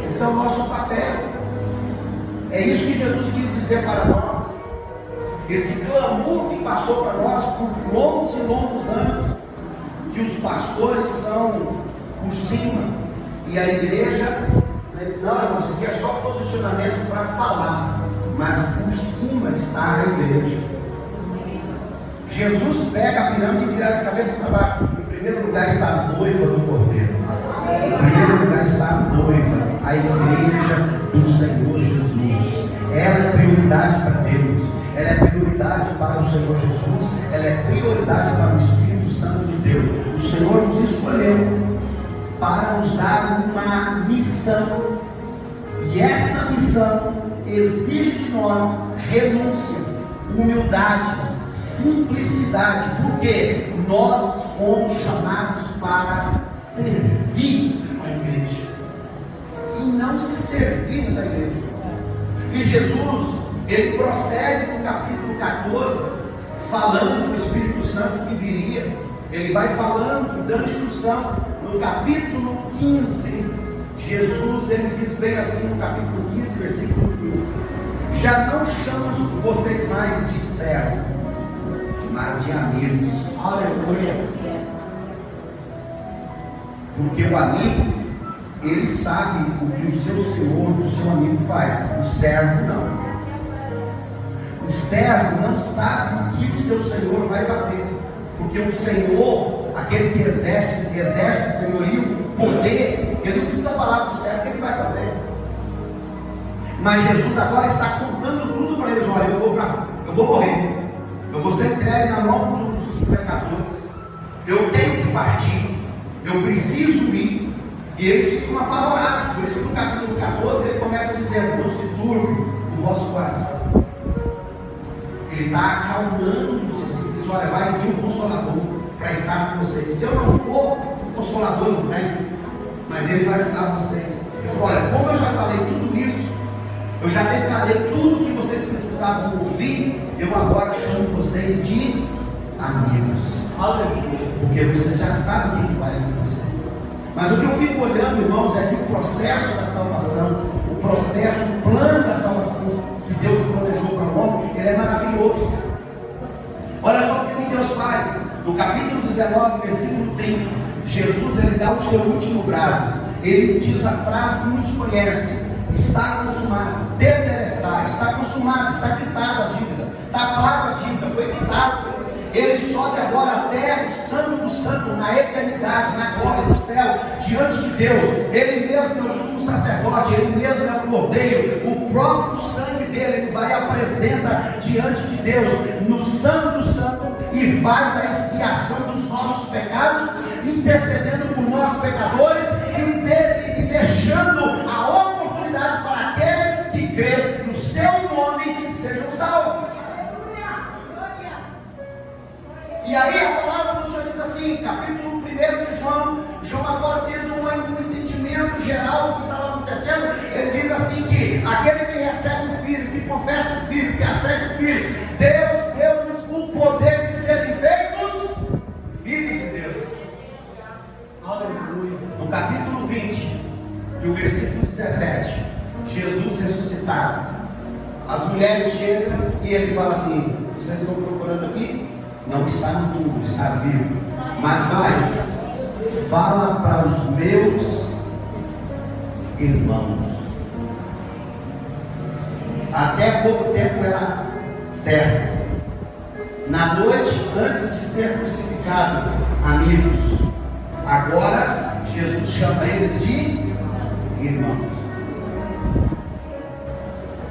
S2: Esse é o nosso papel. É isso que Jesus quis dizer para nós. Esse clamor que passou para nós por longos e longos anos, que os pastores são por cima e a igreja, não, isso aqui é só posicionamento para falar, mas por cima está a igreja. Jesus pega a pirâmide e vira de cabeça para baixo. Em primeiro lugar está a noiva do Cordeiro. Em primeiro lugar está a noiva, a igreja do Senhor Jesus. Ela é prioridade para Deus. Ela é prioridade para o Senhor Jesus. Ela é prioridade para o Espírito Santo de Deus. O Senhor nos escolheu para nos dar uma missão. E essa missão exige de nós renúncia, humildade, simplicidade, porque nós fomos chamados para servir a igreja e não se servir da igreja. E Jesus, ele prossegue no capítulo 14, falando do Espírito Santo que viria. Ele vai falando, dando instrução. No capítulo 15, Jesus, ele diz bem assim, no capítulo 15, versículo 15: já não chamo vocês mais de servo, mas de amigos. Aleluia! Porque o amigo, ele sabe o que o seu senhor, o seu amigo faz. O servo não. O servo não sabe o que o seu senhor vai fazer. Porque o senhor, aquele que exerce senhorio, poder, ele não precisa falar para o servo o que ele vai fazer. Mas Jesus agora está contando tudo para eles. Olha, eu vou morrer. Eu vou ser entregue na mão dos pecadores. Eu tenho que partir. Eu preciso ir. E eles ficam apavorados. Por isso que no capítulo 14 ele começa dizendo: não se turbe o vosso coração. Ele está acalmando os discípulos. Diz: olha, vai vir o Consolador para estar com vocês. Se eu não for, o Consolador não vem, mas ele vai ajudar vocês. Ele falou: olha, como eu já falei tudo isso, eu já declarei tudo que vocês precisavam ouvir, eu agora chamo vocês de amigos. Aleluia. Porque vocês já sabem o que vai acontecer. Mas o que eu fico olhando, irmãos, é que o processo da salvação, o processo, o plano da salvação que Deus planejou para o homem, ele é maravilhoso. Olha só o que Deus faz. No capítulo 19, versículo 30, Jesus, ele dá o seu último brado. Ele diz a frase que muitos conhecem: está consumado, tetelestai, está consumado, está quitada a dívida, está paga a dívida, foi quitado. Ele sobe agora até o santo do santo, na eternidade, na glória do céu, diante de Deus. Ele mesmo é o sumo sacerdote, ele mesmo é o cordeiro, o próprio sangue dele, ele vai e apresenta diante de Deus, no santo do santo, e faz a expiação dos nossos pecados, intercedendo por nós pecadores, e deixando E aí a palavra do Senhor diz assim, capítulo 1 de João agora tendo um entendimento geral do que estava acontecendo, ele diz assim que aquele que recebe o Filho, que confessa o Filho, que aceita o Filho, Deus deu-nos o poder de serem feitos filhos de Deus. Aleluia. No capítulo 20 e o versículo 17, Jesus ressuscitado, as mulheres chegam e ele fala assim: vocês estão procurando aqui? Não está no túmulo, está vivo. Mas vai, fala para os meus irmãos. Até pouco tempo era certo. Na noite antes de ser crucificado, amigos. Agora Jesus chama eles de irmãos.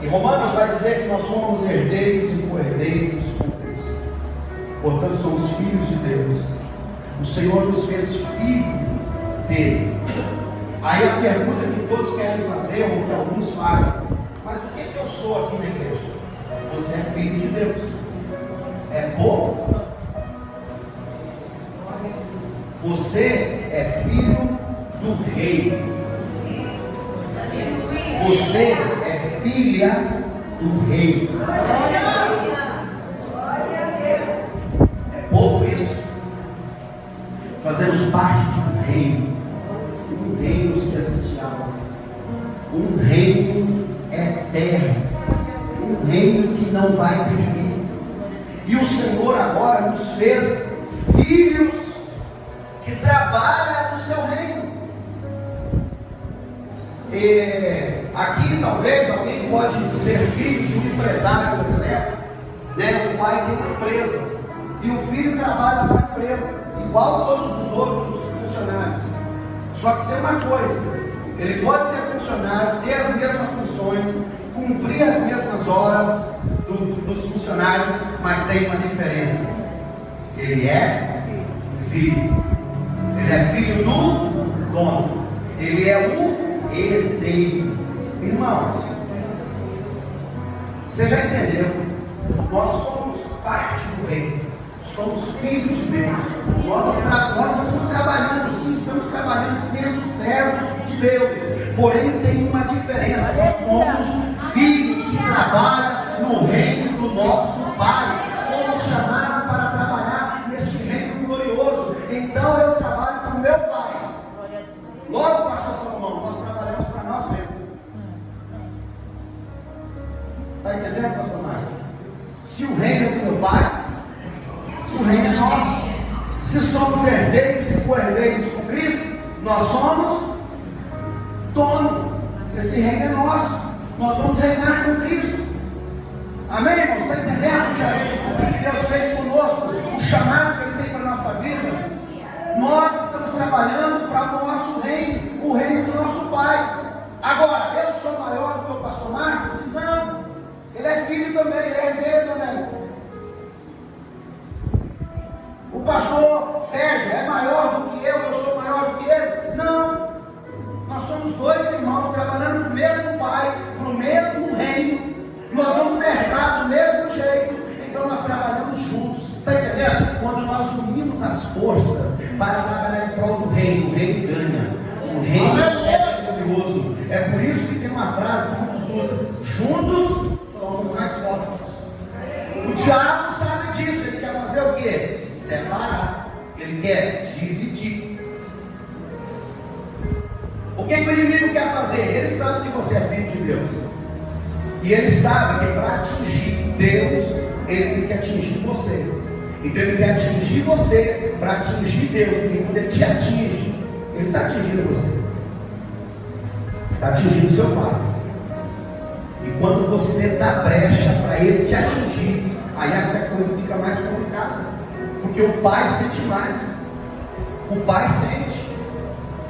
S2: E Romanos vai dizer que nós somos herdeiros e co-herdeiros com Cristo. Portanto, somos filhos de Deus. O Senhor nos fez filho dele. Aí a pergunta que todos querem fazer, ou que alguns fazem: mas o que é que eu sou aqui na igreja? Você é filho de Deus. É bom. Você é filho do rei. Você é filha do rei. É pouco isso. Fazemos parte de um reino celestial, um reino eterno, um reino que não vai ter fim. E o Senhor agora nos fez filhos que trabalham no seu reino. E aqui talvez alguém pode ser filho de um empresário, por exemplo, né? O pai tem uma empresa e o filho trabalha na empresa, igual todos os outros funcionários. Só que tem uma coisa: ele pode ser funcionário, ter as mesmas funções, cumprir as mesmas horas dos funcionários, mas tem uma diferença: ele é filho. Ele é filho do dono. Ele é o herdeiro. Irmãos, você já entendeu? Nós somos parte do reino. Somos filhos de Deus. Nós estamos trabalhando, sim, estamos trabalhando sendo servos de Deus. Porém tem uma diferença: nós somos filhos que trabalham no reino do nosso Pai. Fomos chamados para trabalhar neste reino glorioso. Então eu trabalho para o meu Pai. Logo, pastor Salomão, nós trabalhamos para nós mesmos. Está entendendo, pastor Marcos? Se o reino é do meu Pai, o reino é nosso. Se somos herdeiros e co-herdeiros com Cristo, nós somos dono. Esse reino é nosso. Nós vamos reinar com Cristo. Amém, irmãos? Está entendendo o que Deus fez conosco? O chamado que Ele tem para a nossa vida? Nós estamos trabalhando para o nosso reino, o reino do nosso Pai. Agora, eu sou maior do que o pastor Marcos? Não. Ele é filho também, ele é herdeiro também. O pastor Sérgio é maior do que eu sou maior do que ele? Não. Nós somos dois irmãos trabalhando para o mesmo Pai, para o mesmo reino. Nós vamos herdar do mesmo jeito. Então nós trabalhamos juntos. Está entendendo? Quando nós unimos as forças para trabalhar em prol do reino, o reino ganha. O reino é glorioso. É por isso que tem uma frase que muitos usam: juntos somos mais fortes. O diabo sabe disso. Ele quer fazer o quê? Separar. Ele quer dividir. O que o inimigo quer fazer? Ele sabe que você é filho de Deus. E ele sabe que para atingir Deus, ele tem que atingir você. Então ele quer atingir você para atingir Deus. Porque quando ele te atinge, ele está atingindo você. Está atingindo o seu Pai. E quando você dá brecha para ele te atingir, aí a coisa fica mais complicada. Porque o Pai sente mais. O Pai sente.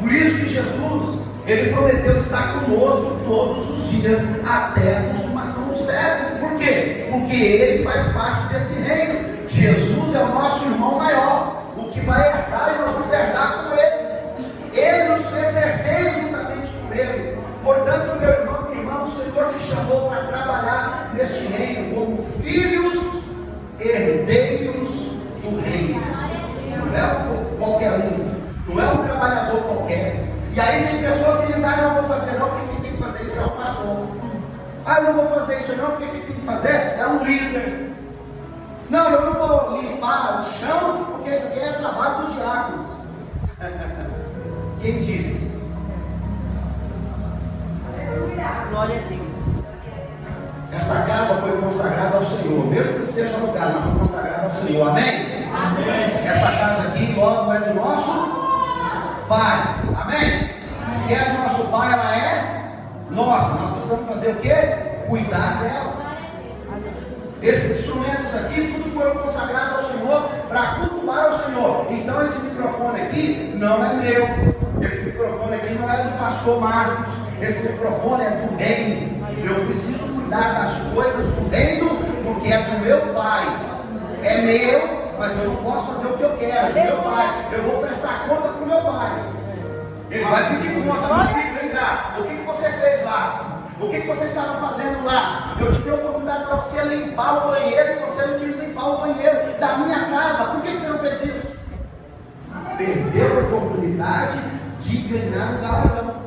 S2: Por isso que Jesus, Ele prometeu estar conosco todos os dias até a consumação do século. Por quê? Porque Ele faz parte desse reino. Jesus é o nosso irmão maior, o que vai herdar, e nós vamos herdar com Ele. Ele nos fez herdeiros juntamente com Ele. Portanto, meu irmão, minha irmã, o Senhor te chamou para trabalhar neste reino como filhos herdeiros do reino. Ah, eu não vou fazer isso não, porque quem tem que fazer é um líder. Não, eu não vou limpar o chão, porque isso aqui é trabalho dos diáconos. Quem disse?
S3: Glória a Deus.
S2: Essa casa foi consagrada ao Senhor, mesmo que seja lugar, mas foi consagrada ao Senhor, amém?
S3: Amém.
S2: Essa casa aqui logo é do nosso Pai, amém? Se é do nosso Pai, ela é nossa. Nós precisamos fazer o quê? Cuidar dela. Esses instrumentos aqui, tudo foram consagrados ao Senhor para cultuar ao Senhor. Então esse microfone aqui não é meu. Esse microfone aqui não é do pastor Marcos. Esse microfone é do reino. Eu preciso cuidar das coisas do reino, porque é do meu Pai. É meu, mas eu não posso fazer o que eu quero. É do meu Pai. Eu vou prestar conta para o meu Pai. Ele vai pedir conta. Meu filho, vem cá. O que você fez lá? O que você estava fazendo lá? Eu te dei a oportunidade para você limpar o banheiro e você não quis limpar o banheiro da minha casa. Por que você não fez isso? Perdeu a oportunidade de ganhar o galardão.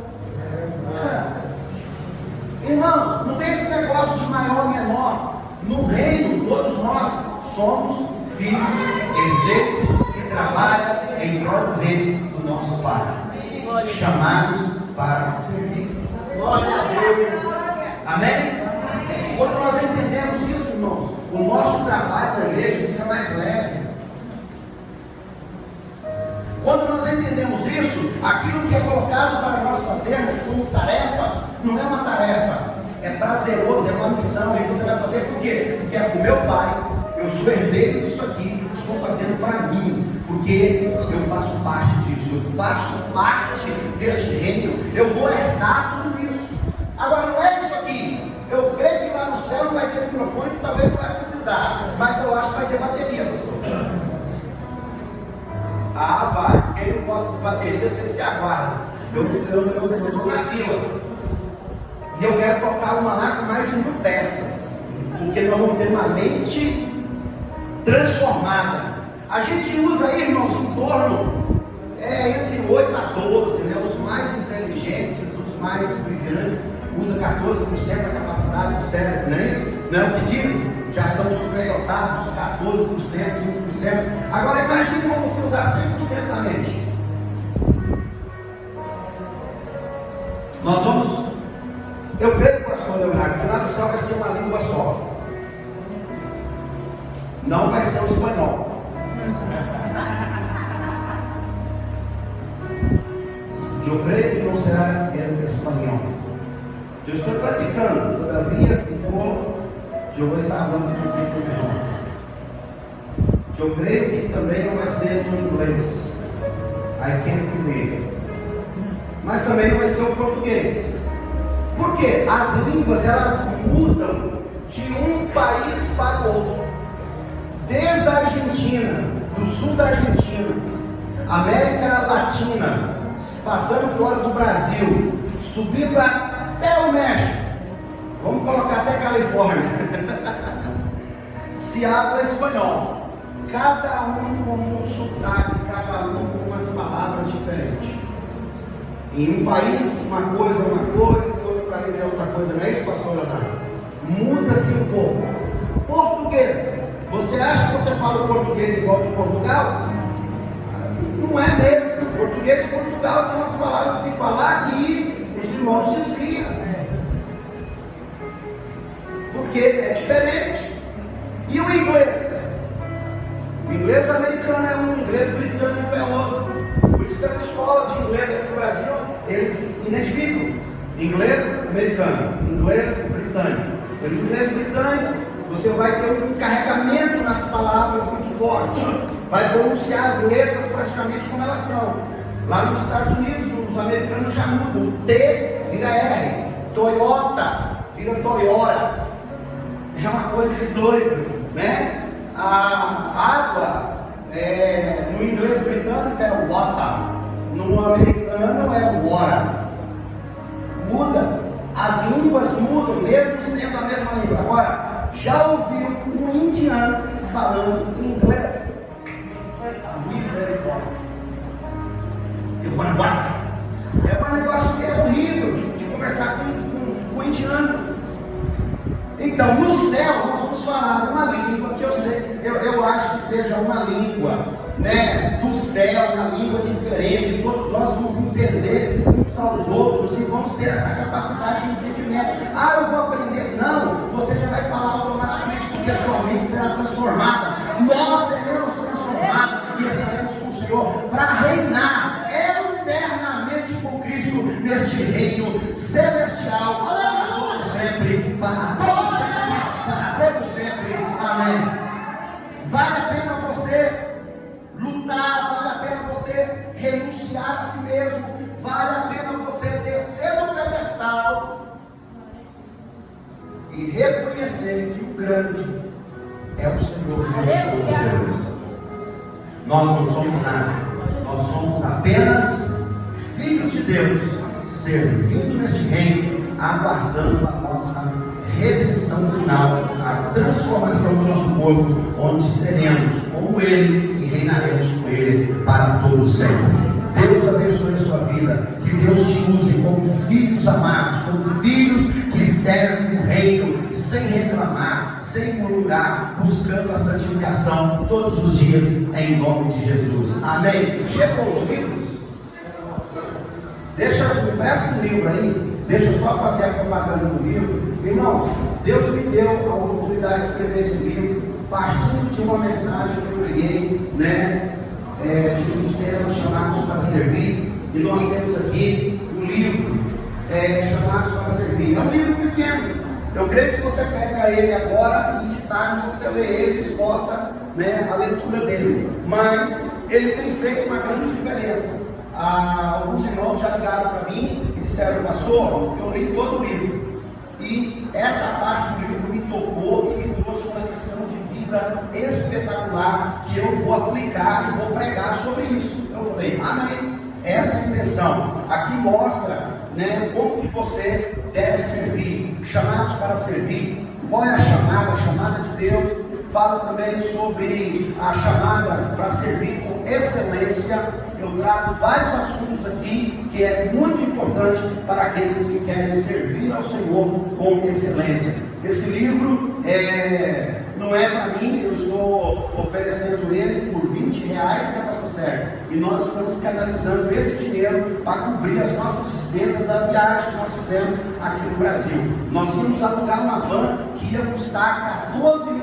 S2: Irmãos, não tem esse negócio de maior ou menor. No reino, todos nós somos filhos, herdeiros que trabalham em prol do reino do nosso Pai. Chamados para servir. Glória a Deus. Amém? Quando nós entendemos isso, irmãos, o nosso trabalho na igreja fica mais leve. Quando nós entendemos isso, aquilo que é colocado para nós fazermos como tarefa, não é uma tarefa, é prazeroso, é uma missão, e você vai fazer por quê? Porque é para o meu Pai, eu sou herdeiro disso aqui, estou fazendo para mim, porque eu faço parte disso, eu faço parte desse reino, eu vou herdar tudo isso. Agora não é isso aqui, eu creio que lá no céu não vai ter microfone, que talvez não vai precisar, mas eu acho que vai ter bateria, pastor. Ah, vai. Quem não gosta de bateria, você se aguarda. Eu estou na fila. E eu quero tocar uma lá com mais de 1000 peças. Porque nós vamos ter uma mente transformada. A gente usa aí, irmãos, em torno entre 8 a 12, né? Os mais inteligentes, os mais brilhantes, usa 14% da capacidade do cérebro, não é isso? Não é o que dizem? Já são superdotados os 14%, 15%. Agora imagine como você usar 100% da mente. Nós vamos, eu creio, pastor Leonardo, que lá no céu vai ser uma língua só. Não vai ser o espanhol. Eu creio que não será el espanhol. Eu estou praticando, todavia, se for, eu vou estar falando um pouquinho melhor. Eu creio que também não vai ser no inglês. I can't believe. Mas também não vai ser o português. Por quê? As línguas, elas mudam de um país para o outro. Desde a Argentina, do sul da Argentina, América Latina, passando fora do Brasil, subindo até o México, vamos colocar até Califórnia, se habla espanhol. Cada um com um sotaque, cada um com umas palavras diferentes. Em um país, uma coisa é uma coisa, em outro país é outra coisa, não é isso, pastor Leonardo? Muda-se um pouco. Português. Você acha que você fala o português igual de Portugal? Não é mesmo. O português de Portugal tem umas palavras que se falar que os irmãos desviam. Porque é diferente. E o inglês? O inglês americano é um, o inglês britânico é outro. Por isso que as escolas de inglês aqui no Brasil, eles identificam inglês americano, inglês britânico. Pelo inglês britânico, você vai ter um carregamento nas palavras muito forte. Vai pronunciar as letras praticamente como elas são. Lá nos Estados Unidos, os americanos já mudam. O T vira R. Toyota vira Toyota. É uma coisa de doido, né? A água, no inglês britânico é water. No americano é water. Muda. As línguas mudam, mesmo sendo a mesma língua. Agora, já ouviu um indiano falando inglês? Misericórdia. É um negócio que é horrível de conversar com o indiano. Então, no céu, nós vamos falar uma língua que eu acho que seja uma língua, né, do céu, uma língua diferente. Todos nós vamos entender uns aos outros e vamos ter essa capacidade de entendimento. Ah, eu vou aprender. Não, você já vai falar automaticamente, porque sua mente será transformada. Nós seremos transformados e estaremos com o Senhor para reinar eternamente com Cristo neste reino celestial para todo sempre, para todo sempre, para todo sempre. Amém. Vale a pena você lutar, vale a pena você renunciar a si mesmo, vale a pena você descer do pedestal e reconhecer que o grande é o Senhor Deus Todo-Poderoso. Nós não somos nada, nós somos apenas filhos de Deus, servindo neste reino, aguardando a nossa redenção final, a transformação do nosso corpo, onde seremos como Ele e reinaremos com Ele para todo sempre. Deus abençoe a sua vida, que Deus te use como filhos amados, como filhos que servem o reino, sem reclamar, sem murmurar, buscando a santificação todos os dias, em nome de Jesus. Amém? Chegou os livros? Me presta um livro aí, deixa eu só fazer a propaganda do livro. Irmãos, Deus me deu a oportunidade de escrever esse livro, partindo de uma mensagem que eu criei, né? De uns temas chamados para servir, e nós temos aqui um livro chamados para servir. É um livro pequeno. Eu creio que você pega ele agora e de tarde você lê ele e volta, né, a leitura dele. Mas ele tem feito uma grande diferença. Alguns irmãos já ligaram para mim e disseram: pastor, eu li todo o livro e essa parte do livro me tocou e me trouxe uma lição de vida espetacular que eu vou aplicar e vou pregar sobre isso. Eu falei: amém, essa é a intenção. Aqui mostra, né, como que você deve servir, chamados para servir. Qual é a chamada? A chamada de Deus. Fala também sobre a chamada para servir com excelência. Eu trago vários assuntos aqui que é muito importante para aqueles que querem servir ao Senhor com excelência. Esse livro não é para mim, eu estou oferecendo ele por R$20, né, pastor Sérgio? E nós estamos canalizando esse dinheiro para cobrir as nossas despesas da viagem que nós fizemos aqui no Brasil. Nós íamos alugar uma van que ia custar R$14 mil,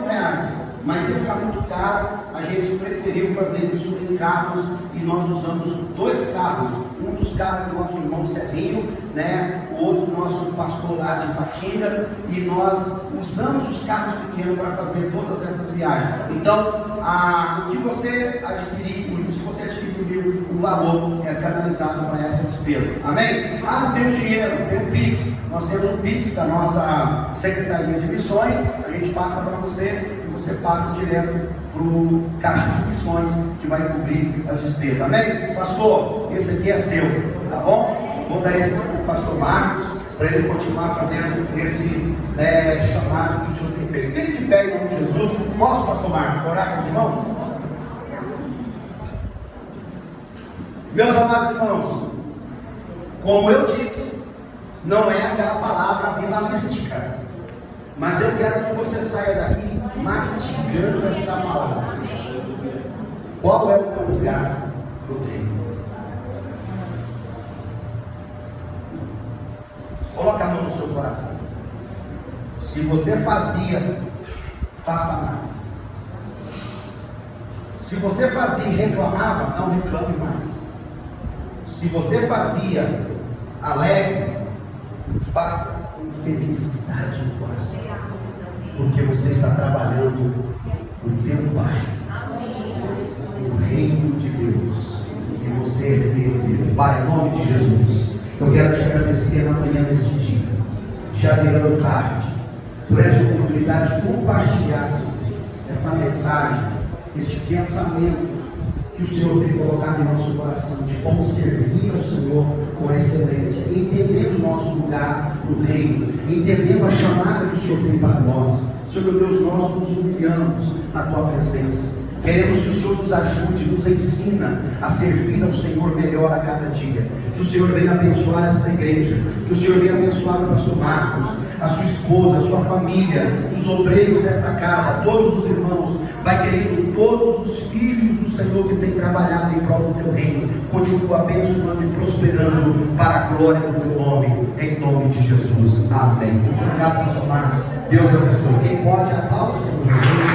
S2: mas ia ficar muito caro. A gente preferiu fazer isso em carros e nós usamos 2 carros. Um dos carros do nosso irmão Serrinho, né? O outro do nosso pastor lá de Ipatinga, e nós usamos os carros pequenos para fazer todas essas viagens. Então, o que você adquirir, se você adquirir o livro, o valor é canalizado para essa despesa. Amém? Não tem dinheiro, não tem o Pix. Nós temos o Pix da nossa Secretaria de Missões. A gente passa para você e você passa direto para o caixa de missões, que vai cobrir as despesas. Amém? Pastor, esse aqui é seu, tá bom? Vou dar esse para o pastor Marcos, para ele continuar fazendo esse chamado que o Senhor tem feito. Fique de pé em nome de Jesus. Posso, pastor Marcos, orar com os irmãos? Meus amados irmãos, como eu disse, não é aquela palavra avivalística, mas eu quero que você saia daqui mastigando esta palavra. Qual é o teu lugar no reino? Coloca a mão no seu coração. Se você fazia, faça mais. Se você fazia e reclamava, não reclame mais. Se você fazia alegre, faça com felicidade no coração, porque você está trabalhando o teu Pai, o reino de Deus, e você é herdeiro dele. Pai, em nome de Jesus, eu quero te agradecer na manhã deste dia, já virando tarde, por essa oportunidade de compartilhar, Senhor, essa mensagem, este pensamento que o Senhor tem colocado em nosso coração, de como servir ao Senhor com excelência, entendendo o nosso lugar no reino, entendendo a chamada que o Senhor tem para nós. Senhor meu Deus, nós nos humilhamos na Tua presença. Queremos que o Senhor nos ajude, nos ensina a servir ao Senhor melhor a cada dia. Que o Senhor venha abençoar esta igreja. Que o Senhor venha abençoar o pastor Marcos, a sua esposa, a sua família, os obreiros desta casa, todos os irmãos. Vai, querido, todos os filhos do Senhor que tem trabalhado em prol do teu reino, continua abençoando e prosperando para a glória do teu nome, em nome de Jesus. Amém. Muito obrigado, pastor Marcos. Deus abençoe. Quem pode, aplaude o Senhor Jesus.